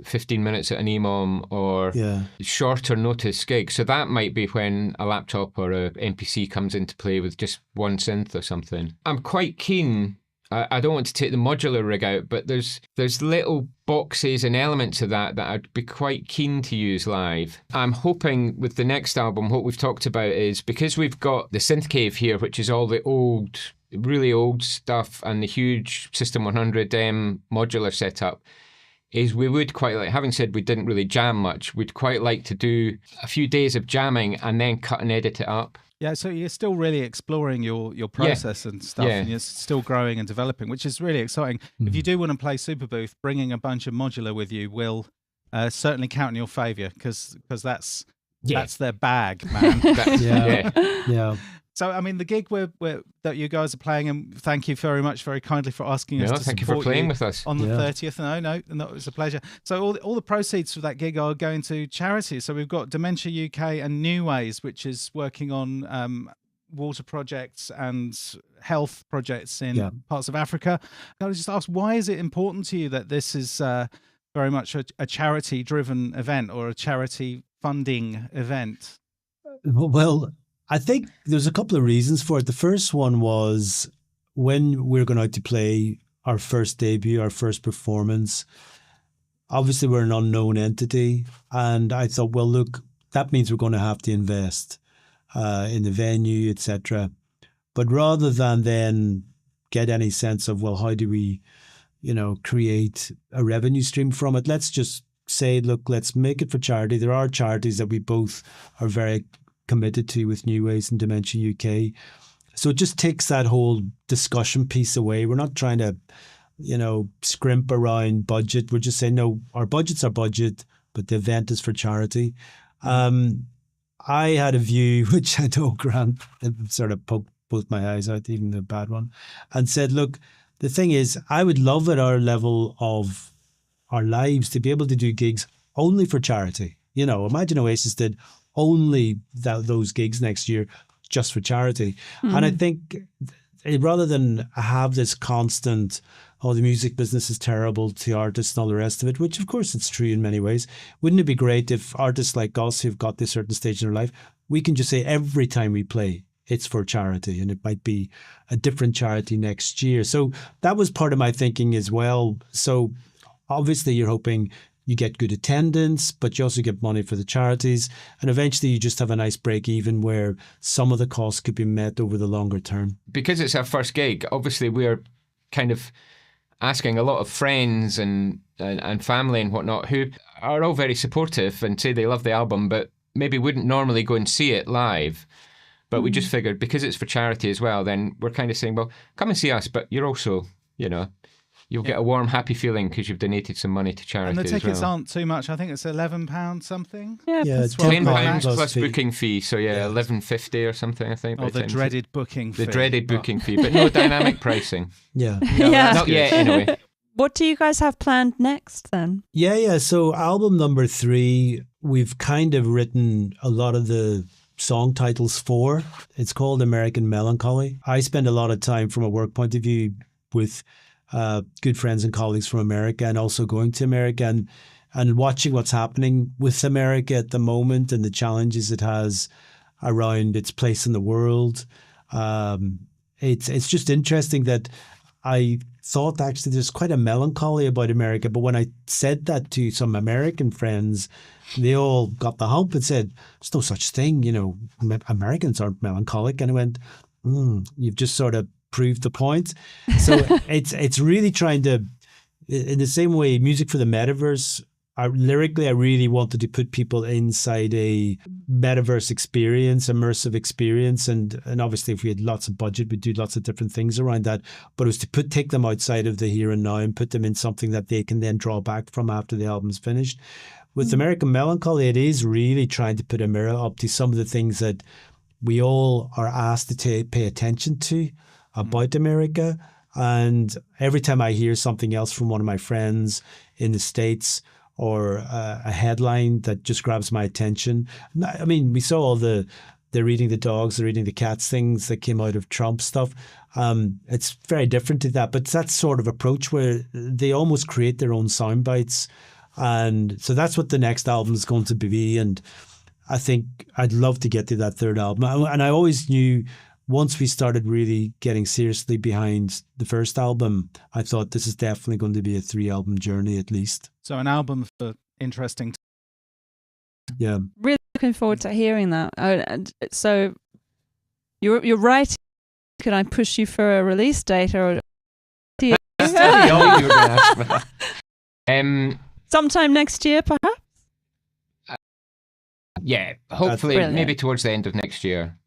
15 minutes at an EMOM or shorter notice gigs. So that might be when a laptop or a MPC comes into play with just one synth or something. I'm quite keen. I don't want to take the modular rig out, but there's little boxes and elements of that I'd be quite keen to use live. I'm hoping with the next album, what we've talked about is, because we've got the Synth Cave here, which is all the old, really old stuff, and the huge System 100M modular setup, is we would quite like, having said we didn't really jam much, we'd quite like to do a few days of jamming and then cut and edit it up. Yeah, so you're still really exploring your process and stuff, and you're still growing and developing, which is really exciting. If you do want to play Superbooth, bringing a bunch of modular with you will certainly count in your favour, because that's their bag, man. Yeah. So, I mean, the gig that you guys are playing, and thank you very much, very kindly for asking us to thank you support for playing with us on the 30th. No, it was a pleasure. So all the proceeds for that gig are going to charity. So we've got Dementia UK and New Ways, which is working on water projects and health projects in parts of Africa. I was just asked, why is it important to you that this is very much a charity-driven event or a charity funding event? Well, I think there's a couple of reasons for it. The first one was when we were going out to play our first debut, our first performance. Obviously, we're an unknown entity. And I thought, well, look, that means we're going to have to invest in the venue, etc. But rather than then get any sense of, well, how do we, create a revenue stream from it, let's just say, look, let's make it for charity. There are charities that we both are very committed to with New Ways and Dementia UK. So it just takes that whole discussion piece away. We're not trying to, scrimp around budget. We're just saying, no, our budget's our budget, but the event is for charity. I had a view, which I know Grant sort of poked both my eyes out, even the bad one, and said, look, the thing is, I would love at our level of our lives to be able to do gigs only for charity. Imagine Oasis did only those gigs next year just for charity. And I think rather than have this constant, the music business is terrible to artists and all the rest of it, which of course it's true in many ways, wouldn't it be great if artists like us who've got this certain stage in their life, we can just say every time we play, it's for charity, and it might be a different charity next year. So that was part of my thinking as well. So obviously you're hoping you get good attendance, but you also get money for the charities. And eventually you just have a nice break even where some of the costs could be met over the longer term. Because it's our first gig, obviously we're kind of asking a lot of friends and family and whatnot who are all very supportive and say they love the album, but maybe wouldn't normally go and see it live. But we just figured because it's for charity as well, then we're kind of saying, well, come and see us, but you're also, you'll get a warm, happy feeling because you've donated some money to charity. And the tickets as well. aren't too much. I think it's £11 something. Yeah, it's £10 plus booking fee. So £11.50 or something, I think. Oh, the dreaded booking fee. The dreaded booking fee, but no dynamic pricing. Yeah. Not yet, anyway. What do you guys have planned next then? Yeah. So album number 3, we've kind of written a lot of the song titles for. It's called American Melancholy. I spend a lot of time from a work point of view with good friends and colleagues from America, and also going to America and watching what's happening with America at the moment and the challenges it has around its place in the world. It's just interesting that I thought actually there's quite a melancholy about America, but when I said that to some American friends, they all got the hump and said, there's no such thing, Americans aren't melancholic. And I went, you've just sort of proved the point. So it's really trying to, in the same way, music for the metaverse, lyrically, I really wanted to put people inside a metaverse experience, immersive experience. And obviously, if we had lots of budget, we'd do lots of different things around that. But it was to take them outside of the here and now and put them in something that they can then draw back from after the album's finished. With American Melancholy, it is really trying to put a mirror up to some of the things that we all are asked to pay attention to about America. And every time I hear something else from one of my friends in the States, or a headline that just grabs my attention. I mean, we saw all the reading the dogs, the reading the cats things that came out of Trump stuff. It's very different to that, but it's that sort of approach where they almost create their own sound bites. And so that's what the next album is going to be. And I think I'd love to get to that third album. And I always knew once we started really getting seriously behind the first album, I thought this is definitely going to be a 3-album journey at least. So an album for interesting. Yeah. Really looking forward to hearing that. And so you're right. Can I push you for a release date or? Sometime next year, perhaps. Yeah, hopefully, maybe towards the end of next year.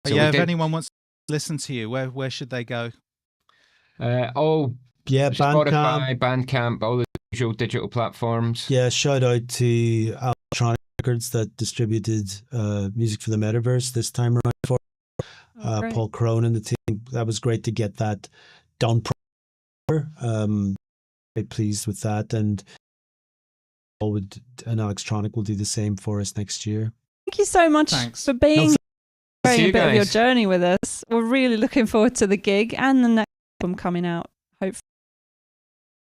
So if anyone wants to listen to you, where should they go? Spotify, Bandcamp, all the usual digital platforms. Yeah, shout out to Electronic Records that distributed music for the Metaverse this time around for Paul Crone and the team. That was great to get that done proper. Very pleased with that, and Electronic will do the same for us next year. Thank you so much for being sharing a bit of your journey with us. We're really looking forward to the gig and the next album coming out, hopefully.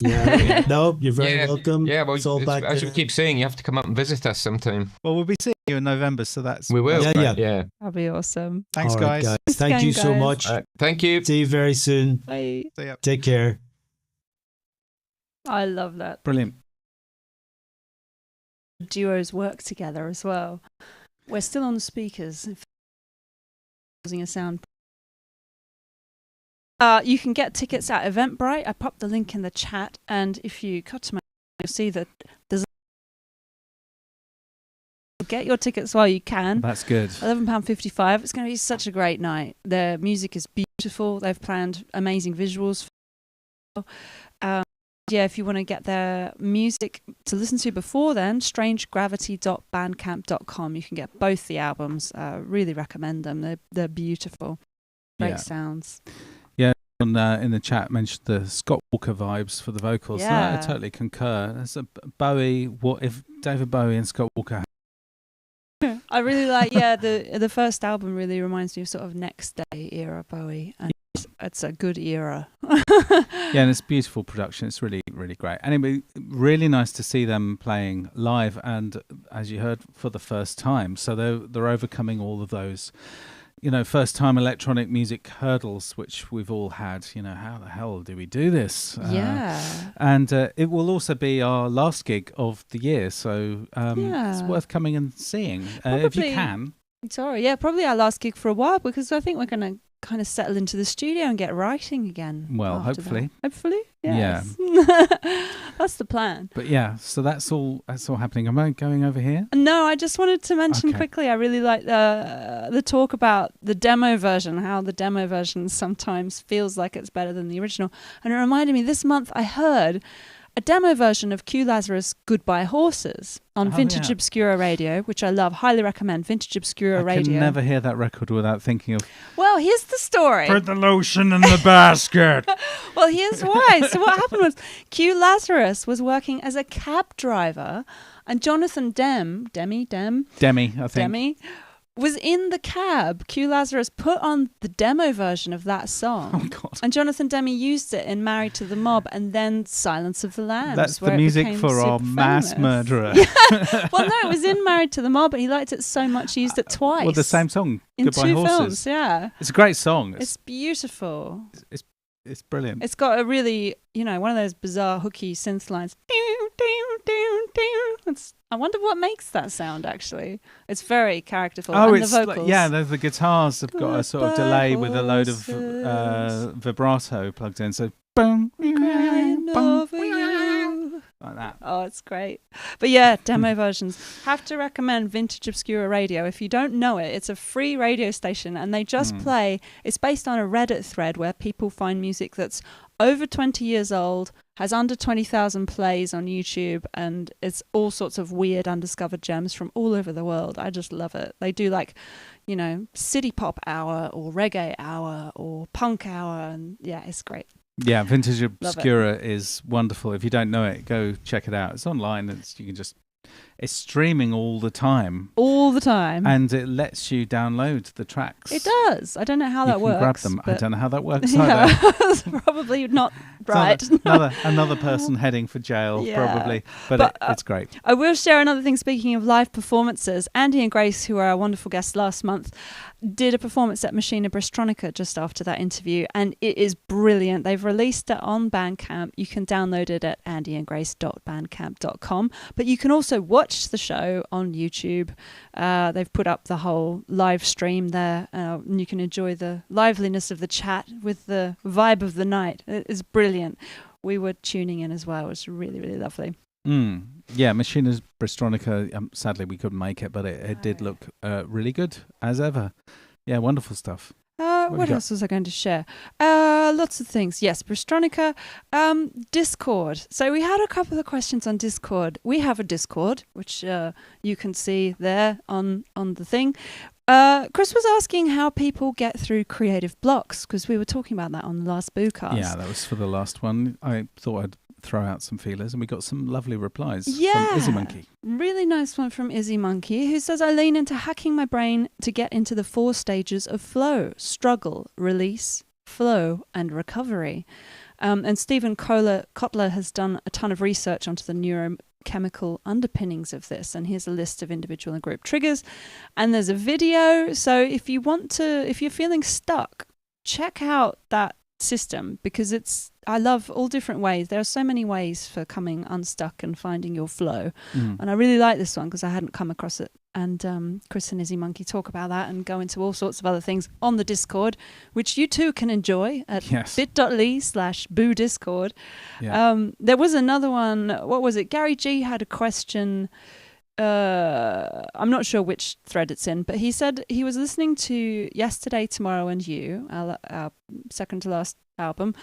Yeah, no, you're very welcome. Yeah, well, as we keep saying, you have to come up and visit us sometime. Well, we'll be seeing you in November, so we will. Yeah. That'll be awesome. Thanks, guys. Thank you so much. Thank you. See you very soon. Bye. See ya. Take care. I love that. Brilliant. Duos work together as well. We're still on the speakers. Using a sound. You can get tickets at Eventbrite. I popped the link in the chat, and if you cut to my, you'll see that there's. Get your tickets while you can. That's good. £11.55. It's going to be such a great night. Their music is beautiful. They've planned amazing visuals. If you want to get their music to listen to before then, strangegravity.bandcamp.com. You can get both the albums. Really recommend them. They're beautiful. Great sounds. Yeah, in the chat mentioned the Scott Walker vibes for the vocals. Yeah. So I totally concur. There's a Bowie. What if David Bowie and Scott Walker? I really like. The first album really reminds me of sort of Next Day era Bowie, and it's a good era. Yeah, and it's beautiful production. It's really, really great. Anyway, really nice to see them playing live, and as you heard, for the first time. So they're overcoming all of those, first time electronic music hurdles, which we've all had. How the hell do we do this? And it will also be our last gig of the year, so it's worth coming and seeing if you can. Probably our last gig for a while, because I think we're going to kind of settle into the studio and get writing again. Well, hopefully. Hopefully, yes. Yeah. That's the plan. But so that's all happening. Am I going over here? No, I just wanted to mention quickly, I really like the talk about the demo version, how the demo version sometimes feels like it's better than the original. And it reminded me, this month I heard a demo version of Q Lazarus' Goodbye Horses on Vintage Obscura Radio, which I love. Highly recommend Vintage Obscura Radio. I can never hear that record without thinking of... Well, here's the story. Put the lotion in the basket. Well, here's why. So what happened was Q Lazarus was working as a cab driver, and Jonathan Demme, I think. Was in the cab. Q Lazarus put on the demo version of that song. Oh, God. And Jonathan Demme used it in Married to the Mob and then Silence of the Lambs. That's the music for our mass murderer. Well, no, it was in Married to the Mob, but he liked it so much he used it twice. Well, the same song, in Goodbye 2 Horses. films, yeah. It's a great song. It's beautiful. It's brilliant. It's got a really, one of those bizarre hooky synth lines. I wonder what makes that sound, actually. It's very characterful. Oh, and the vocals. The guitars have got a sort of delay with a load of vibrato plugged in. So, boom, crying over you. like that. Oh, it's great. But yeah, demo versions. Have to recommend Vintage Obscura Radio. If you don't know it, it's a free radio station and they just play. It's based on a Reddit thread where people find music that's over 20 years old, has under 20,000 plays on YouTube, and it's all sorts of weird undiscovered gems from all over the world. I just love it. They do like, you know, city pop hour or reggae hour or punk hour, and yeah, it's great. Yeah, Vintage Obscura is wonderful. If you don't know it, go check it out. It's online. It's streaming all the time. All the time. And it lets you download the tracks. It does. I don't know how that works. Grab them. I don't know how that works yeah, either. Probably not right. Another person heading for jail, probably. But it's great. I will share another thing. Speaking of live performances, Andy and Grace, who were our wonderful guests last month, did a performance at Machina Bristronica just after that interview, and it is brilliant. They've released it on Bandcamp. You can download it at andyandgrace.bandcamp.com, but you can also watch the show on YouTube. They've put up the whole live stream there, and you can enjoy the liveliness of the chat with the vibe of the night. It is brilliant. We were tuning in as well. It was really, really lovely. Yeah, Machina's Bristronica, sadly we couldn't make it, but it did look really good as ever. Yeah, wonderful stuff. What else was I going to share? Lots of things. Yes, Bristronica. Discord. So we had a couple of questions on Discord. We have a Discord, which you can see there on the thing. Chris was asking how people get through creative blocks, because we were talking about that on the last BOOcast. Yeah, that was for the last one. I thought I'd throw out some feelers, and we got some lovely replies from Izzy Monkey. Really nice one from Izzy Monkey, who says, I lean into hacking my brain to get into the 4 stages of flow: struggle, release, flow, and recovery. And Stephen Kotler has done a ton of research onto the neurochemical underpinnings of this, and here's a list of individual and group triggers, and there's a video. So if you're feeling stuck, check out that system, because I love all different ways. There are so many ways for coming unstuck and finding your flow, and I really like this one because I hadn't come across it. And Chris and Izzy Monkey talk about that and go into all sorts of other things on the Discord, which you too can enjoy at bit.ly/BOOdiscord. There was another one. What was it? Gary G had a question. I'm not sure which thread it's in, but he said he was listening to Yesterday, Tomorrow and You, our second to last album,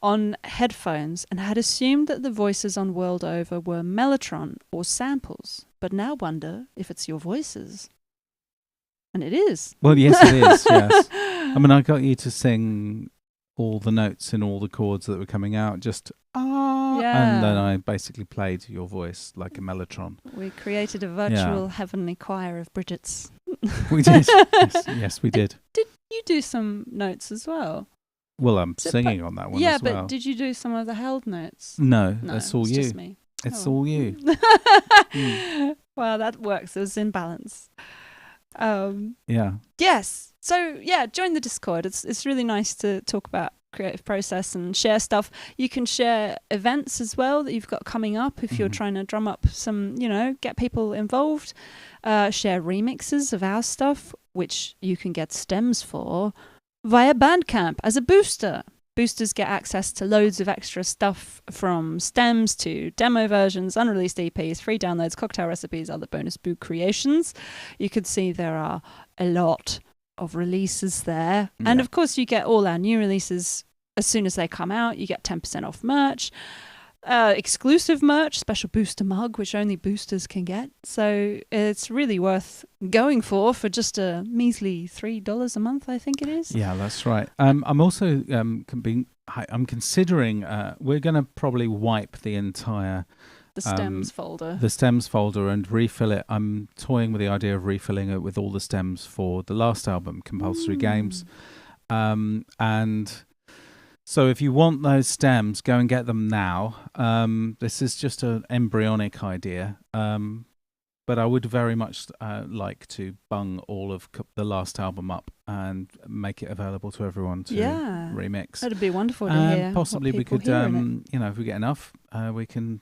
on headphones, and had assumed that the voices on World Over were mellotron or samples, but now wonder if it's your voices. And it is. Well, yes, it is, yes. I mean, I got you to sing all the notes in all the chords that were coming out, just and then I basically played your voice like a mellotron. We created a virtual heavenly choir of Bridget's. We did. Yes, we did. Did you do some notes as well? Well, I'm singing on that one as well. Yeah, but did you do some of the held notes? No, that's all you. Just me. It's all you. Well, that works. It was in balance. Yes. So join the Discord. It's really nice to talk about creative process and share stuff. You can share events as well that you've got coming up if you're trying to drum up some, get people involved. Share remixes of our stuff, which you can get stems for via Bandcamp as a booster. Boosters get access to loads of extra stuff, from stems to demo versions, unreleased EPs, free downloads, cocktail recipes, other bonus Boo creations. You can see there are a lot of releases there. Yeah. And of course, you get all our new releases as soon as they come out. You get 10% off merch, exclusive merch, special booster mug, which only boosters can get. So it's really worth going for just a measly $3 a month, I think it is. Yeah, that's right. I'm also I'm considering we're going to probably wipe the entire the stems folder. The stems folder and refill it. I'm toying with the idea of refilling it with all the stems for the last album, Compulsory Games. And so if you want those stems, go and get them now. This is just an embryonic idea. But I would very much like to bung all of the last album up and make it available to everyone to remix. That'd be wonderful to hear. Possibly we could, if we get enough, we can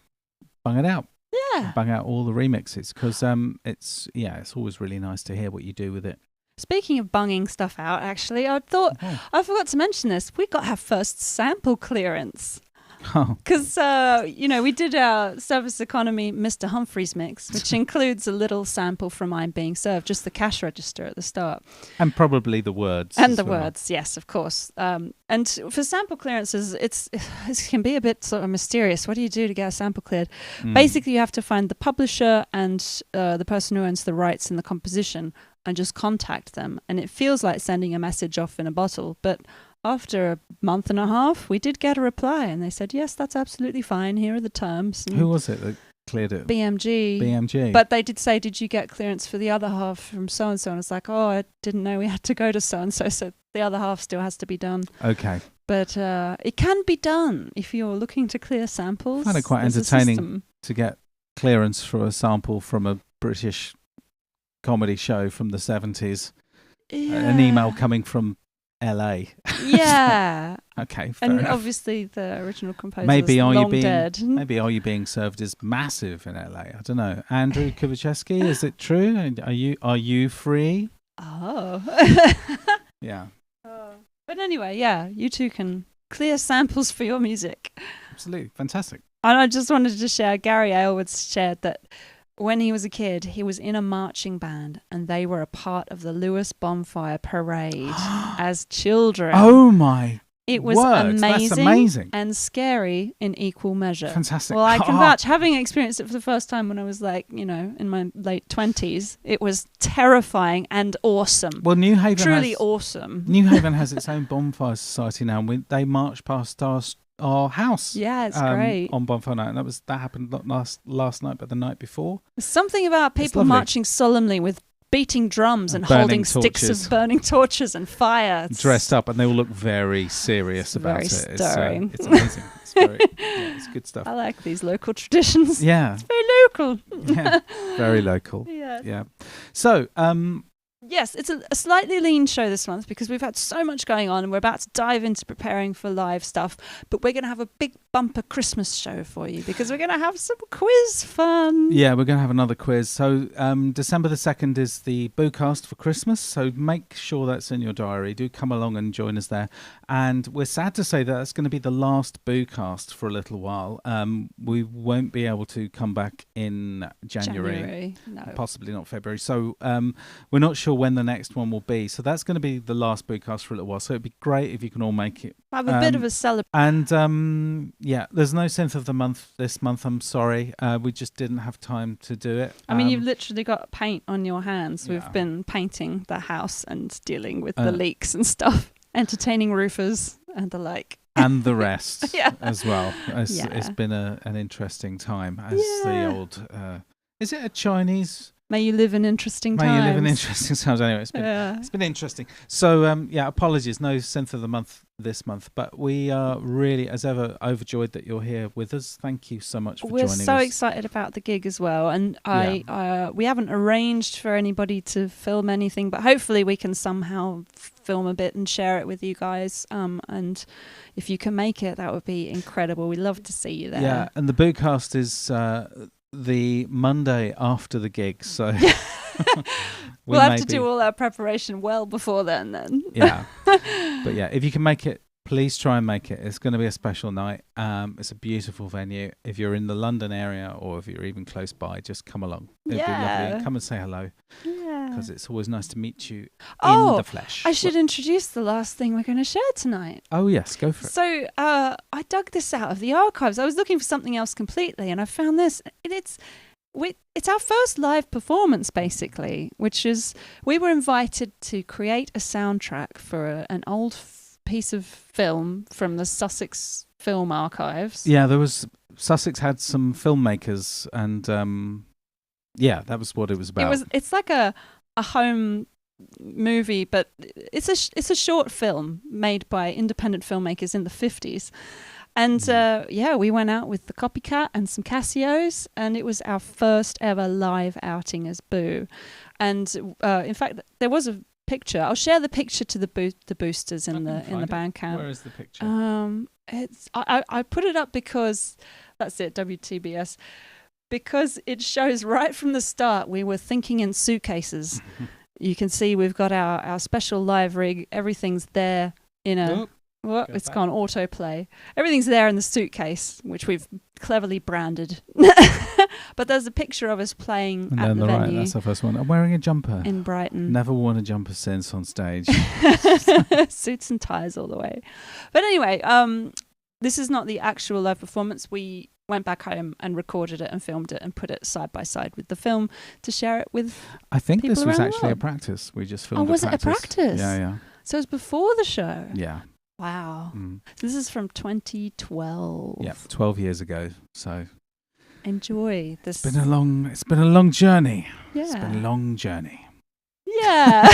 bung it out. Yeah. Bung out all the remixes, because it's always really nice to hear what you do with it. Speaking of bunging stuff out, actually, I forgot to mention this. We got our first sample clearance. Because, we did our Service Economy Mr. Humphreys mix, which includes a little sample from I'm Being Served, just the cash register at the start. And probably the words. And the words, yes, of course. And for sample clearances, it can be a bit sort of mysterious. What do you do to get a sample cleared? Basically, you have to find the publisher and the person who owns the rights in the composition and just contact them. And it feels like sending a message off in a bottle, but after a month and a half, we did get a reply, and they said, yes, that's absolutely fine. Here are the terms. And who was it that cleared it? BMG. But they did say, did you get clearance for the other half from so-and-so? And it's like, oh, I didn't know we had to go to so-and-so, so the other half still has to be done. Okay. But it can be done if you're looking to clear samples. I find it quite entertaining to get clearance for a sample from a British comedy show from the 70s. Yeah. An email coming from LA. Yeah. Okay. And enough. Obviously the original composer is dead. Maybe Are You Being Served is massive in LA. I don't know. Andrew Kovaceski, is it true? Are you free? Oh. Yeah. But anyway, yeah, you two can clear samples for your music. Absolutely. Fantastic. And I just wanted to share, Gary Aylward shared that when he was a kid, he was in a marching band and they were a part of the Lewis Bonfire Parade as children. Oh my It was words. That's amazing and scary in equal measure. Fantastic. Well, I can vouch, having experienced it for the first time when I was in my late 20s, it was terrifying and awesome. Well, New Haven truly awesome. New Haven has its own bonfire society now, and they march past our house. Yeah, it's great. On bonfire night, and that happened not last night, but the night before. There's something about people marching solemnly with beating drums and holding sticks of burning torches and fire. Dressed up, and they all look very serious about it. Stirring. It's amazing. It's good stuff. I like these local traditions. Yeah. It's very local. Yeah, very local. Yes. Yeah. So, yes, it's a slightly lean show this month because we've had so much going on and we're about to dive into preparing for live stuff. But we're going to have a big bumper Christmas show for you because we're going to have some quiz fun. Yeah, we're going to have another quiz. So December the 2nd is the BOOcast for Christmas. So make sure that's in your diary. Do come along and join us there. And we're sad to say that that's going to be the last BOOcast for a little while. We won't be able to come back in January. No. Possibly not February. So we're not sure when the next one will be. So that's going to be the last BOOcast for a little while. So it'd be great if you can all make it. Have a bit of a celebration. And yeah, there's no synth of the month this month. I'm sorry. We just didn't have time to do it. I mean, you've literally got paint on your hands. Yeah. We've been painting the house and dealing with the leaks and stuff, entertaining roofers and the like. And the rest as well. It's been an interesting time as the old... is it a Chinese... May you live in interesting times. May you live in interesting times. Anyway, it's been interesting. So, apologies. No synth of the month this month. But we are really, as ever, overjoyed that you're here with us. Thank you so much for joining us. We're so excited about the gig as well. And we haven't arranged for anybody to film anything, but hopefully we can somehow film a bit and share it with you guys. And if you can make it, that would be incredible. We'd love to see you there. Yeah, and the BOOcast is... the Monday after the gig, so we'll have to do all our preparation well before then. Yeah. But yeah, if you can make it, please try and make it. It's going to be a special night. It's a beautiful venue. If you're in the London area or if you're even close by, just come along. It'd be lovely. Come and say hello. Yeah. Because it's always nice to meet you in the flesh. I should introduce the last thing we're going to share tonight. Oh, yes. Go for it. So I dug this out of the archives. I was looking for something else completely, and I found this. It's our first live performance, basically, which is we were invited to create a soundtrack for an old piece of film from the Sussex Film Archives. Yeah, Sussex had some filmmakers, and that was what it was about. It's like a home movie, but it's a short film made by independent filmmakers in the 50s. And we went out with the Copycat and some Casios, and it was our first ever live outing as Boo. And in fact, there was a picture. I'll share the picture to the boosters in the Bandcamp. Where is the picture? I put it up because that's it, WTBS, because it shows right from the start we were thinking in suitcases. You can see we've got our special live rig. Everything's there in a Well, it's gone autoplay. Everything's there in the suitcase, which we've cleverly branded. But there's a picture of us playing and at then the venue. Right, that's the first one. I'm wearing a jumper. In Brighton. Never worn a jumper since on stage. Suits and ties all the way. But anyway, this is not the actual live performance. We went back home and recorded it and filmed it and put it side by side with the film to share it with I think people this was around the actually a world. practice. We just filmed was it a practice? Yeah. So it was before the show? Yeah. Wow. Mm. So this is from 2012. Yeah, 12 years ago. So enjoy this. it's been a long journey. Yeah. It's been a long journey. Yeah.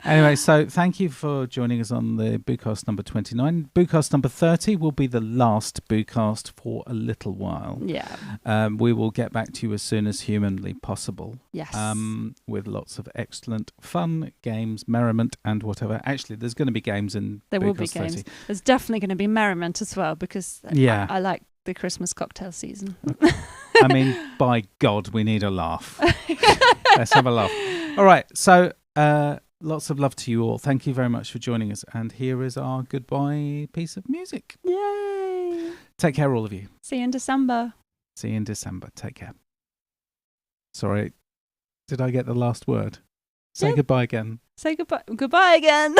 Anyway, so thank you for joining us on the BOOcast number 29. BOOcast number 30 will be the last BOOcast for a little while. Yeah. We will get back to you as soon as humanly possible. Yes. With lots of excellent fun, games, merriment, and whatever. Actually, there's going to be games in there BOOcast will be 30. games. There's definitely going to be merriment as well because I like the Christmas cocktail season. I mean, by God, we need a laugh. Let's have a laugh. All right, so lots of love to you all. Thank you very much for joining us. And here is our goodbye piece of music. Yay. Take care, all of you. See you in December. See you in December. Take care. Sorry, did I get the last word? Say goodbye again. Say goodbye. Goodbye again.